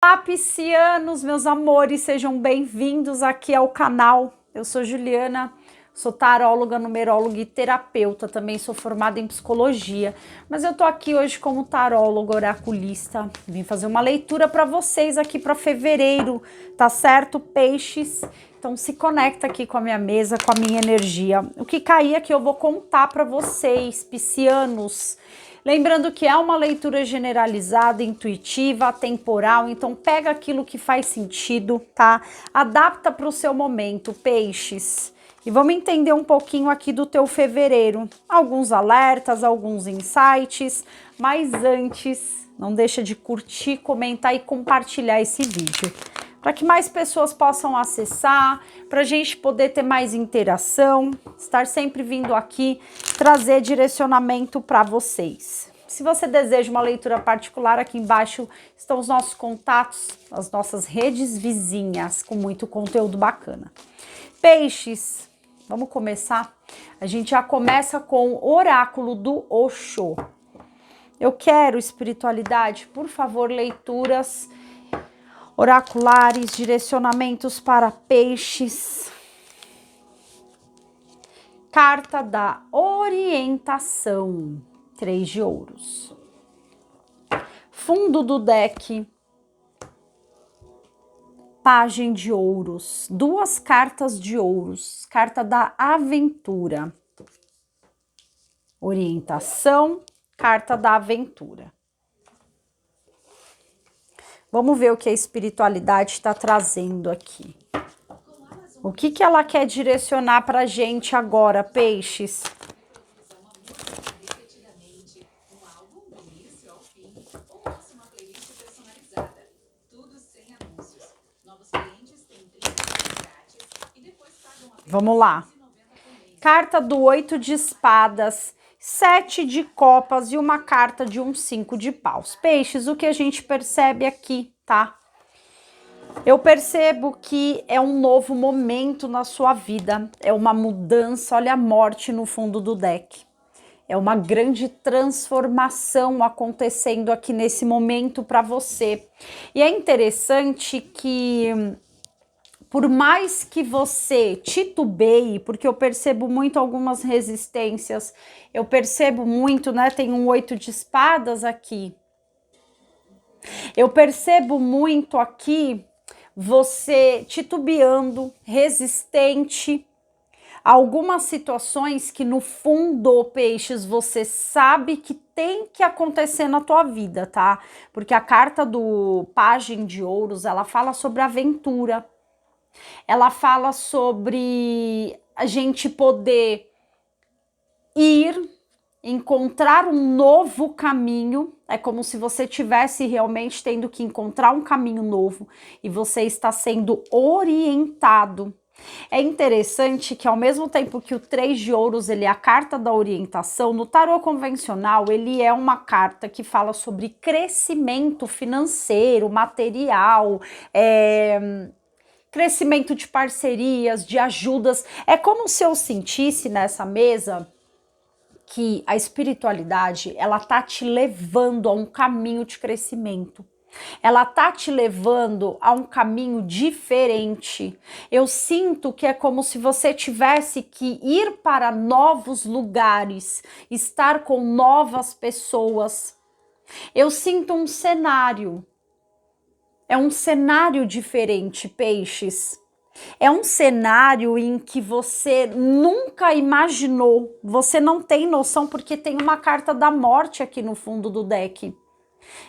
Olá, piscianos, meus amores, sejam bem-vindos aqui ao canal. Eu sou Juliana, sou taróloga, numeróloga e terapeuta, também sou formada em psicologia, mas eu tô aqui hoje como taróloga oraculista. Vim fazer uma leitura para vocês aqui para fevereiro, tá certo, peixes? Então se conecta aqui com a minha mesa, com a minha energia. O que cair aqui eu vou contar para vocês, piscianos. Lembrando que é uma leitura generalizada, intuitiva, atemporal, então pega aquilo que faz sentido, tá? Adapta para o seu momento, peixes. E vamos entender um pouquinho aqui do teu fevereiro. Alguns alertas, alguns insights, mas antes, não deixa de curtir, comentar e compartilhar esse vídeo, para que mais pessoas possam acessar, para a gente poder ter mais interação, estar sempre vindo aqui trazer direcionamento para vocês. Se você deseja uma leitura particular, aqui embaixo estão os nossos contatos, as nossas redes vizinhas, com muito conteúdo bacana. Peixes, vamos começar? A gente já começa com o oráculo do Oxô. Eu quero espiritualidade, por favor, leituras oraculares, direcionamentos para peixes. Carta da orientação, 3 de ouros. Fundo do deck, Pagem de ouros, 2 cartas de ouros, carta da aventura. Orientação, carta da aventura. Vamos ver o que a espiritualidade está trazendo aqui. O que ela quer direcionar para a gente agora, peixes? Vamos lá. Carta do 8 de espadas, 7 de copas e uma carta de 5 de paus. Peixes, o que a gente percebe aqui, tá? Eu percebo que é um novo momento na sua vida, é uma mudança, olha a morte no fundo do deck. É uma grande transformação acontecendo aqui nesse momento para você. E é interessante que, por mais que você titubeie, porque eu percebo muito algumas resistências, eu percebo muito, né, tem um 8 de espadas aqui. Eu percebo muito aqui você titubeando, resistente, algumas situações que no fundo, peixes, você sabe que tem que acontecer na tua vida, tá? Porque a carta do Pagem de Ouros, ela fala sobre aventura, ela fala sobre a gente poder ir, encontrar um novo caminho. É como se você tivesse realmente tendo que encontrar um caminho novo e você está sendo orientado. É interessante que ao mesmo tempo que o 3 de ouros ele é a carta da orientação, no tarô convencional ele é uma carta que fala sobre crescimento financeiro, material, crescimento de parcerias, de ajudas. É como se eu sentisse nessa mesa que a espiritualidade, ela tá te levando a um caminho de crescimento. Ela tá te levando a um caminho diferente. Eu sinto que é como se você tivesse que ir para novos lugares, estar com novas pessoas. Eu sinto um cenário. É um cenário diferente, peixes. É um cenário em que você nunca imaginou, você não tem noção, porque tem uma carta da morte aqui no fundo do deck.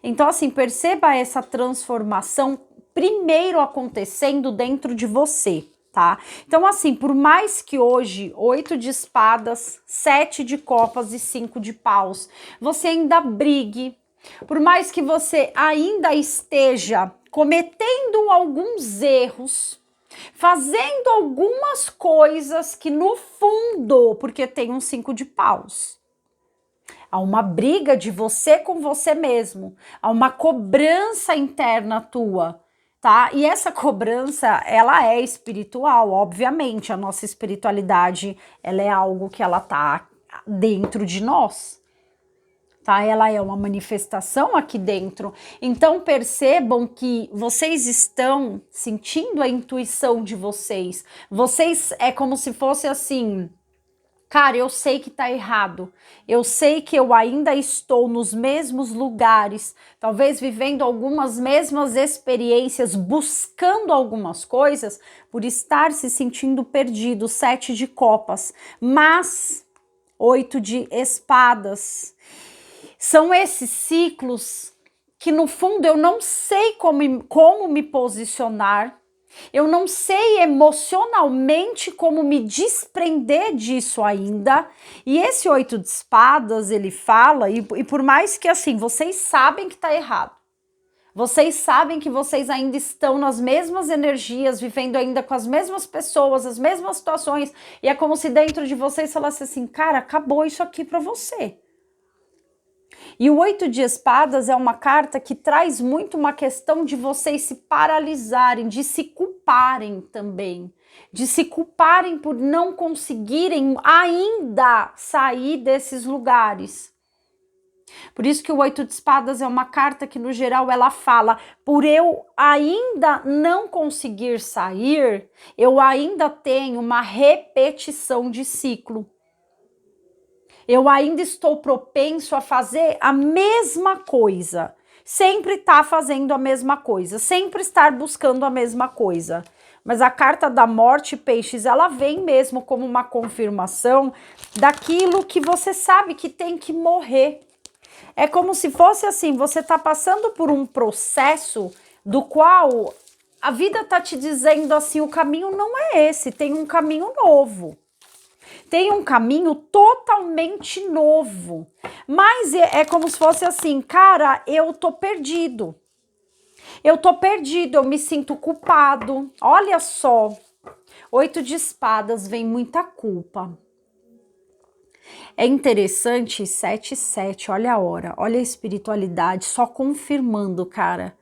Então, assim, perceba essa transformação primeiro acontecendo dentro de você, tá? Então, assim, por mais que hoje 8 de espadas, 7 de copas e 5 de paus, você ainda brigue, por mais que você ainda esteja cometendo alguns erros, fazendo algumas coisas que no fundo, porque tem um 5 de paus, há uma briga de você com você mesmo, há uma cobrança interna tua, tá? E essa cobrança, ela é espiritual, obviamente, a nossa espiritualidade, ela é algo que ela tá dentro de nós. tá? Ela é uma manifestação aqui dentro. Então percebam que vocês estão sentindo a intuição de vocês. Vocês é como se fosse assim, cara, eu sei que tá errado. Eu sei que eu ainda estou nos mesmos lugares, talvez vivendo algumas mesmas experiências, buscando algumas coisas, por estar se sentindo perdido. 7 de copas, mas 8 de espadas. São esses ciclos que no fundo eu não sei como me posicionar. Eu não sei emocionalmente como me desprender disso ainda. E esse 8 de espadas, ele fala, e por mais que assim, vocês sabem que tá errado. Vocês sabem que vocês ainda estão nas mesmas energias, vivendo ainda com as mesmas pessoas, as mesmas situações. E é como se dentro de vocês falasse assim, cara, acabou isso aqui pra você. E o 8 de espadas é uma carta que traz muito uma questão de vocês se paralisarem, de se culparem também, de se culparem por não conseguirem ainda sair desses lugares. Por isso que o 8 de espadas é uma carta que no geral ela fala, por eu ainda não conseguir sair, eu ainda tenho uma repetição de ciclo. Eu ainda estou propenso a fazer a mesma coisa, sempre estar fazendo a mesma coisa, sempre estar buscando a mesma coisa. Mas a carta da morte, peixes, ela vem mesmo como uma confirmação daquilo que você sabe que tem que morrer. É como se fosse assim, você está passando por um processo do qual a vida está te dizendo assim, o caminho não é esse, tem um caminho novo. Tem um caminho totalmente novo, mas é como se fosse assim, cara, eu tô perdido, eu me sinto culpado, olha só, 8 de espadas, vem muita culpa. É interessante, 7, olha a hora, olha a espiritualidade, só confirmando, cara,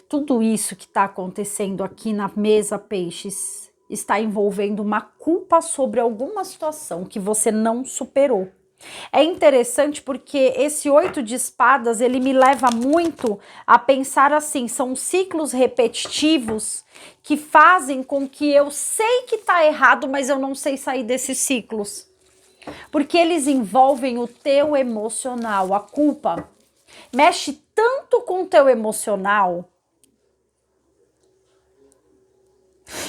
tudo isso que tá acontecendo aqui na mesa, peixes, está envolvendo uma culpa sobre alguma situação que você não superou. É interessante porque esse 8 de espadas, ele me leva muito a pensar assim, são ciclos repetitivos que fazem com que eu sei que tá errado, mas eu não sei sair desses ciclos. Porque eles envolvem o teu emocional, a culpa mexe tanto com o teu emocional.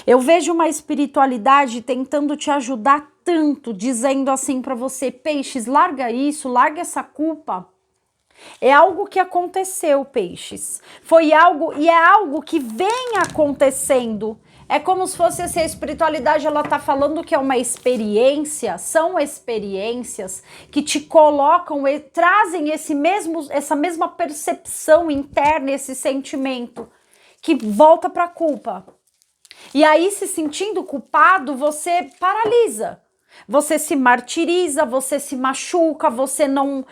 Eu vejo uma espiritualidade tentando te ajudar tanto, dizendo assim para você, peixes, larga isso, larga essa culpa. É algo que aconteceu, peixes. Foi algo, e é algo que vem acontecendo. É como se fosse assim, a espiritualidade, ela tá falando que é uma experiência, são experiências que te colocam e trazem essa mesma percepção interna, esse sentimento que volta para a culpa. E aí, se sentindo culpado, você paralisa. Você se martiriza, você se machuca, você não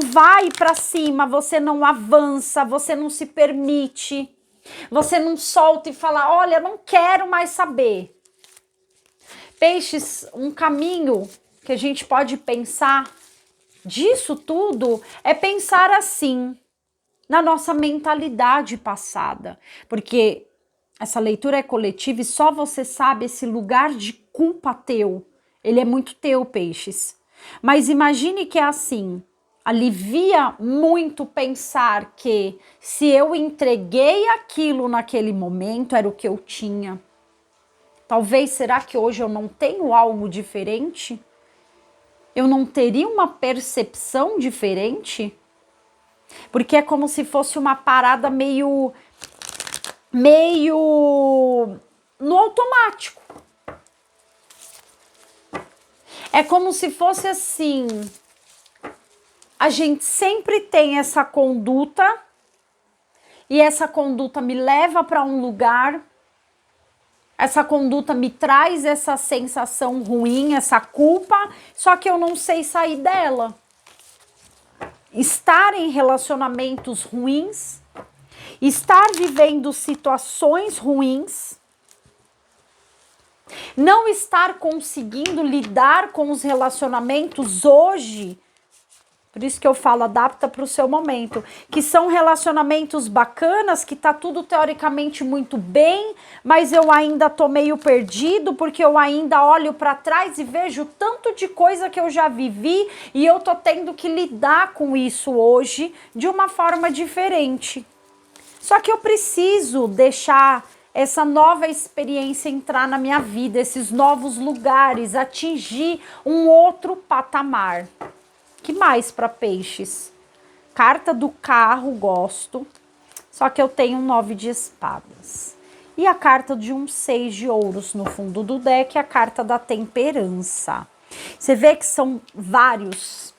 vai para cima, você não avança, você não se permite. Você não solta e fala, olha, não quero mais saber. Peixes, um caminho que a gente pode pensar disso tudo é pensar assim, na nossa mentalidade passada. Porque essa leitura é coletiva e só você sabe esse lugar de culpa teu. Ele é muito teu, peixes. Mas imagine que é assim. Alivia muito pensar que se eu entreguei aquilo naquele momento, era o que eu tinha. Talvez, será que hoje eu não tenho algo diferente? Eu não teria uma percepção diferente? Porque é como se fosse uma parada meio no automático. É como se fosse assim, a gente sempre tem essa conduta e essa conduta me leva para um lugar, essa conduta me traz essa sensação ruim, essa culpa, só que eu não sei sair dela. Estar em relacionamentos ruins, estar vivendo situações ruins, não estar conseguindo lidar com os relacionamentos hoje Por isso que eu falo, adapta para o seu momento. Que são relacionamentos bacanas, que tá tudo teoricamente muito bem, mas eu ainda tô meio perdido, porque eu ainda olho para trás e vejo tanto de coisa que eu já vivi e eu tô tendo que lidar com isso hoje de uma forma diferente. Só que eu preciso deixar essa nova experiência entrar na minha vida, esses novos lugares, atingir um outro patamar. Que mais para peixes? Carta do carro, gosto. Só que eu tenho um 9 de espadas. E a carta de um 6 de ouros no fundo do deck, a carta da temperança. Você vê que são vários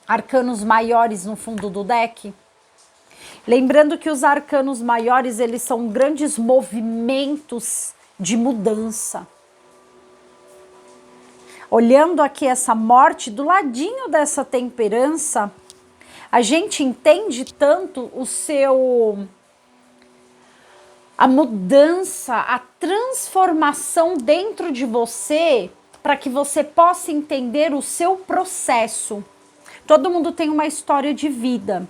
arcanos maiores no fundo do deck? Lembrando que os arcanos maiores, eles são grandes movimentos de mudança. Olhando aqui essa morte, do ladinho dessa temperança, a gente entende tanto a mudança, a transformação dentro de você, para que você possa entender o seu processo. Todo mundo tem uma história de vida.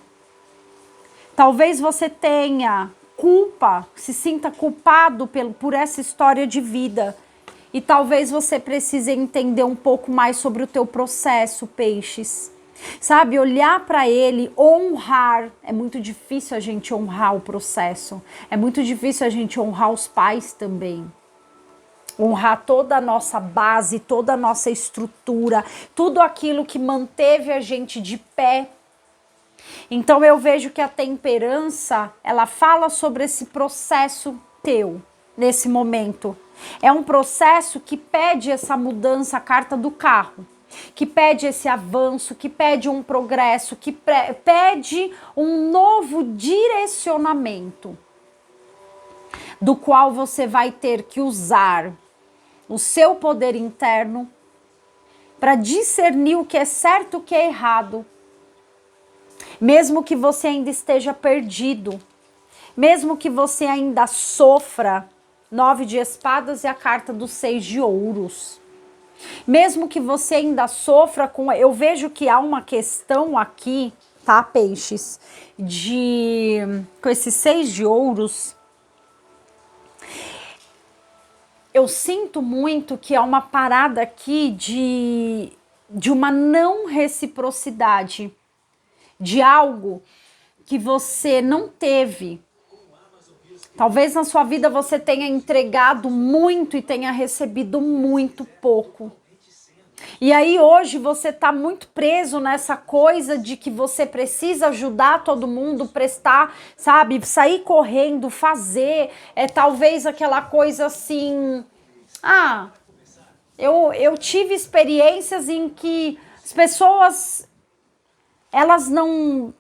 Talvez você tenha culpa, se sinta culpado por essa história de vida. E talvez você precise entender um pouco mais sobre o teu processo, peixes. Sabe, olhar para ele, honrar. É muito difícil a gente honrar o processo. É muito difícil a gente honrar os pais também. Honrar toda a nossa base, toda a nossa estrutura, tudo aquilo que manteve a gente de pé. Então eu vejo que a temperança, ela fala sobre esse processo teu, nesse momento. É um processo que pede essa mudança, a carta do carro, que pede esse avanço, que pede um progresso, que pede um novo direcionamento, do qual você vai ter que usar o seu poder interno para discernir o que é certo e o que é errado. Mesmo que você ainda esteja perdido, mesmo que você ainda sofra, 9 de espadas e a carta dos 6 de ouros. Mesmo que você ainda sofra com... Eu vejo que há uma questão aqui, tá, peixes? Com esses 6 de ouros. Eu sinto muito que há uma parada aqui de uma não reciprocidade. De algo que você não teve. Talvez na sua vida você tenha entregado muito e tenha recebido muito pouco. E aí hoje você está muito preso nessa coisa de que você precisa ajudar todo mundo, prestar, sabe, sair correndo, fazer. Talvez aquela coisa assim, eu tive experiências em que as pessoas, elas não...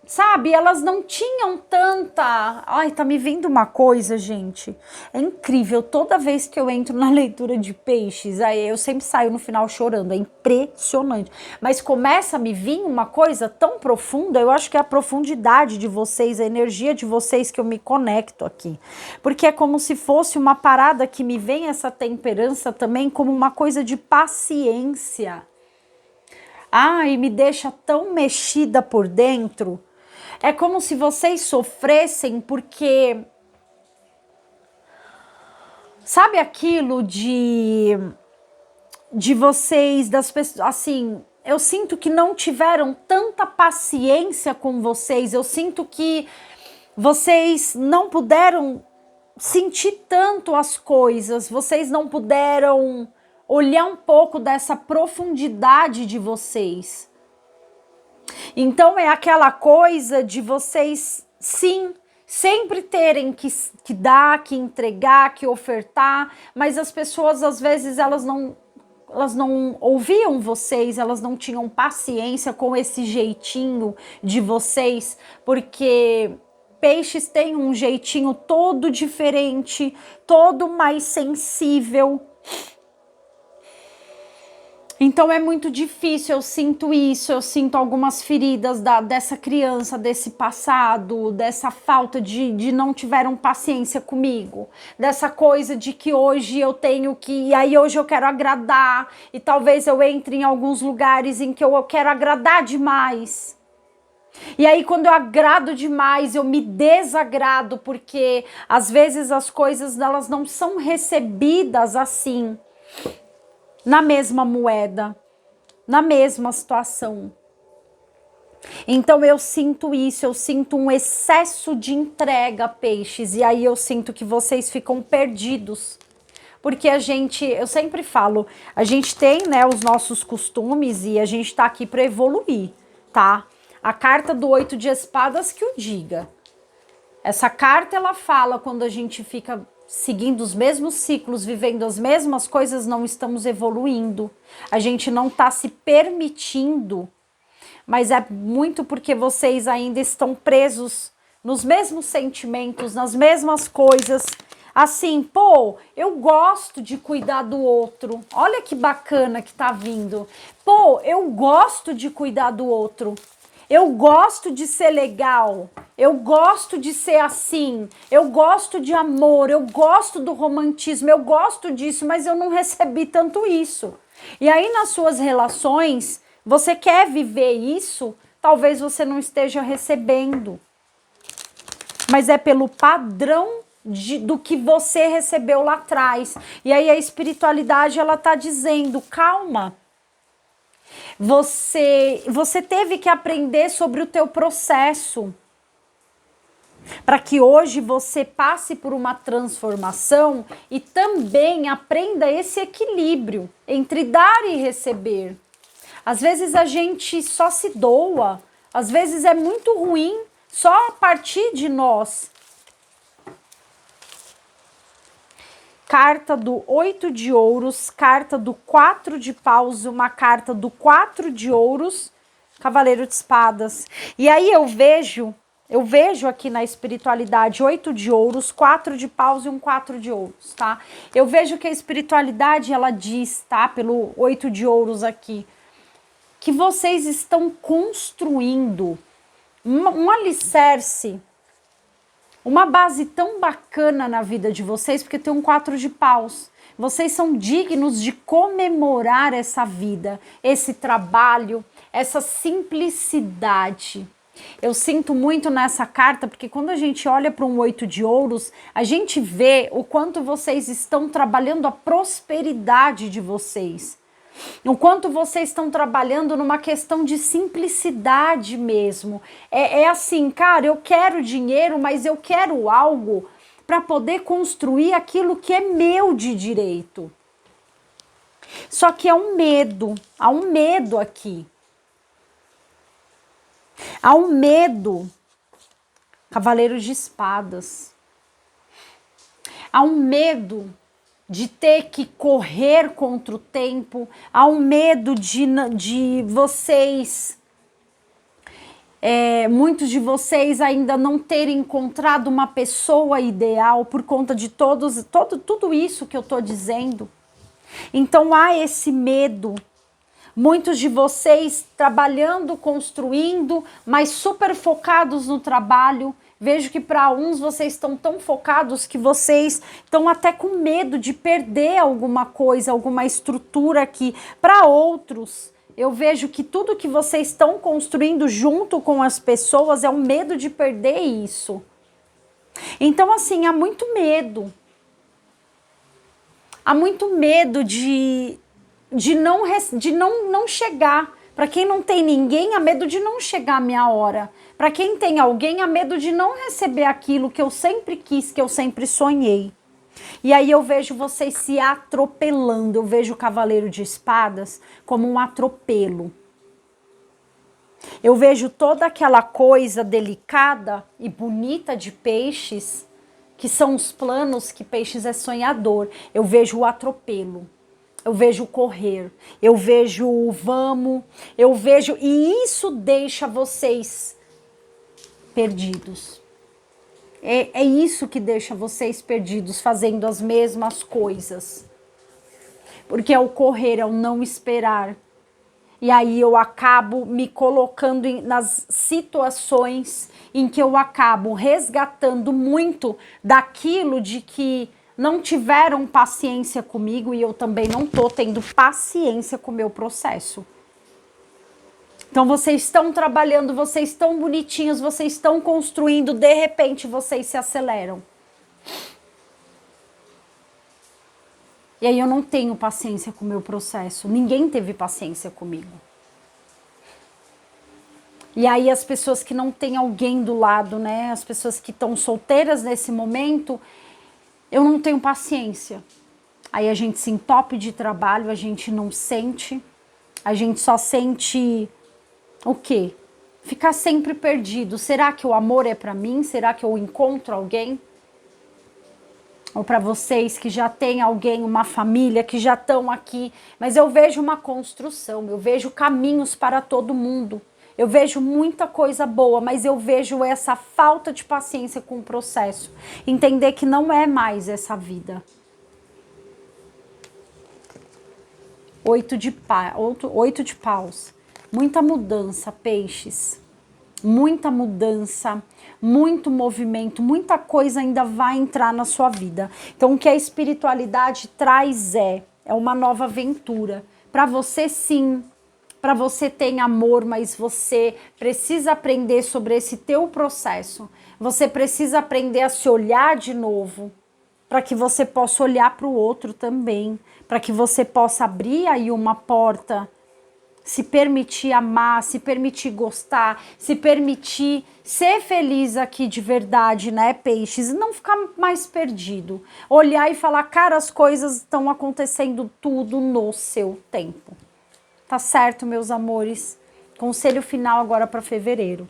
Sabe, elas não tinham tanta... Ai, tá me vindo uma coisa, gente. É incrível, toda vez que eu entro na leitura de peixes, aí eu sempre saio no final chorando, é impressionante. Mas começa a me vir uma coisa tão profunda, eu acho que é a profundidade de vocês, a energia de vocês que eu me conecto aqui. Porque é como se fosse uma parada que me vem essa temperança também como uma coisa de paciência. E me deixa tão mexida por dentro. É como se vocês sofressem porque... Sabe aquilo de vocês, das pessoas, assim... Eu sinto que não tiveram tanta paciência com vocês. Eu sinto que vocês não puderam sentir tanto as coisas. Vocês não puderam olhar um pouco dessa profundidade de vocês. Então é aquela coisa de vocês, sim, sempre terem que dar, que entregar, que ofertar, mas as pessoas às vezes elas não ouviam vocês, elas não tinham paciência com esse jeitinho de vocês, porque peixes têm um jeitinho todo diferente, todo mais sensível. Então é muito difícil, eu sinto isso, eu sinto algumas feridas dessa criança, desse passado, dessa falta de não tiveram paciência comigo, dessa coisa de que hoje eu tenho que, e aí hoje eu quero agradar, e talvez eu entre em alguns lugares em que eu quero agradar demais. E aí quando eu agrado demais, eu me desagrado, porque às vezes as coisas elas não são recebidas assim, na mesma moeda, na mesma situação. Então eu sinto isso, eu sinto um excesso de entrega, peixes, e aí eu sinto que vocês ficam perdidos. Porque eu sempre falo, a gente tem, né, os nossos costumes e a gente tá aqui para evoluir, tá? A carta do 8 de espadas que o diga. Essa carta ela fala quando a gente fica seguindo os mesmos ciclos, vivendo as mesmas coisas, não estamos evoluindo. A gente não está se permitindo, mas é muito porque vocês ainda estão presos nos mesmos sentimentos, nas mesmas coisas. Assim, pô, eu gosto de cuidar do outro. Olha que bacana que tá vindo. Pô, eu gosto de cuidar do outro. Eu gosto de ser legal, eu gosto de ser assim, eu gosto de amor, eu gosto do romantismo, eu gosto disso, mas eu não recebi tanto isso. E aí nas suas relações, você quer viver isso, talvez você não esteja recebendo. Mas é pelo padrão do que você recebeu lá atrás. E aí a espiritualidade ela tá dizendo, calma. Você teve que aprender sobre o teu processo para que hoje você passe por uma transformação e também aprenda esse equilíbrio entre dar e receber. Às vezes a gente só se doa, às vezes é muito ruim só a partir de nós. Carta do 8 de ouros, carta do 4 de paus, uma carta do 4 de ouros, cavaleiro de espadas. E aí eu vejo aqui na espiritualidade 8 de ouros, 4 de paus e um 4 de ouros, tá? Eu vejo que a espiritualidade, ela diz, tá? Pelo 8 de ouros aqui, que vocês estão construindo um alicerce, uma base tão bacana na vida de vocês, porque tem um 4 de paus. Vocês são dignos de comemorar essa vida, esse trabalho, essa simplicidade. Eu sinto muito nessa carta, porque quando a gente olha para um 8 de ouros, a gente vê o quanto vocês estão trabalhando a prosperidade de vocês. O quanto vocês estão trabalhando numa questão de simplicidade mesmo. É assim, cara, eu quero dinheiro, mas eu quero algo para poder construir aquilo que é meu de direito. Só que há um medo aqui. Há um medo, cavaleiro de espadas. Há um medo de ter que correr contra o tempo, há um medo de vocês, muitos de vocês ainda não terem encontrado uma pessoa ideal por conta de tudo isso que eu tô dizendo. Então há esse medo. Muitos de vocês trabalhando, construindo, mas super focados no trabalho. Vejo que para uns vocês estão tão focados que vocês estão até com medo de perder alguma coisa, alguma estrutura aqui. Para outros, eu vejo que tudo que vocês estão construindo junto com as pessoas é o medo de perder isso. Então, assim, há muito medo. Há muito medo de não chegar. Para quem não tem ninguém, há medo de não chegar a minha hora. Para quem tem alguém, há medo de não receber aquilo que eu sempre quis, que eu sempre sonhei. E aí eu vejo vocês se atropelando. Eu vejo o cavaleiro de espadas como um atropelo. Eu vejo toda aquela coisa delicada e bonita de peixes, que são os planos, que peixes é sonhador. Eu vejo o atropelo. Eu vejo correr, eu vejo o vamos, eu vejo... E isso deixa vocês perdidos. É isso que deixa vocês perdidos, fazendo as mesmas coisas. porque é o correr, é o não esperar. E aí eu acabo me colocando nas situações em que eu acabo resgatando muito daquilo de que não tiveram paciência comigo e eu também não tô tendo paciência com o meu processo. Então vocês estão trabalhando, vocês estão bonitinhos, vocês estão construindo, de repente vocês se aceleram. E aí eu não tenho paciência com o meu processo. Ninguém teve paciência comigo. E aí as pessoas que não têm alguém do lado, né? As pessoas que estão solteiras nesse momento, eu não tenho paciência. Aí a gente se entope de trabalho, a gente não sente. A gente só sente o quê? Ficar sempre perdido. Será que o amor é pra mim? Será que eu encontro alguém? Ou para vocês que já têm alguém, uma família, que já estão aqui, mas eu vejo uma construção, eu vejo caminhos para todo mundo, eu vejo muita coisa boa, mas eu vejo essa falta de paciência com o processo, entender que não é mais essa vida. 8 de paus, muita mudança, peixes. Muita mudança, muito movimento, muita coisa ainda vai entrar na sua vida. Então, o que a espiritualidade traz é uma nova aventura. Para você, sim, para você tem amor, mas você precisa aprender sobre esse teu processo. Você precisa aprender a se olhar de novo, para que você possa olhar para o outro também, para que você possa abrir aí uma porta, se permitir amar, se permitir gostar, se permitir ser feliz aqui de verdade, né, peixes? E não ficar mais perdido. Olhar e falar, cara, as coisas estão acontecendo tudo no seu tempo. Tá certo, meus amores? Conselho final agora para fevereiro.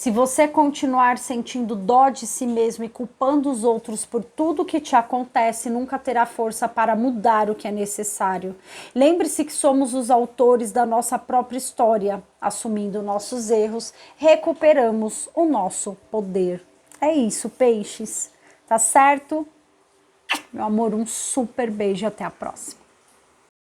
Se você continuar sentindo dó de si mesmo e culpando os outros por tudo que te acontece, nunca terá força para mudar o que é necessário. Lembre-se que somos os autores da nossa própria história. Assumindo nossos erros, recuperamos o nosso poder. É isso, peixes. Tá certo? Meu amor, um super beijo e até a próxima.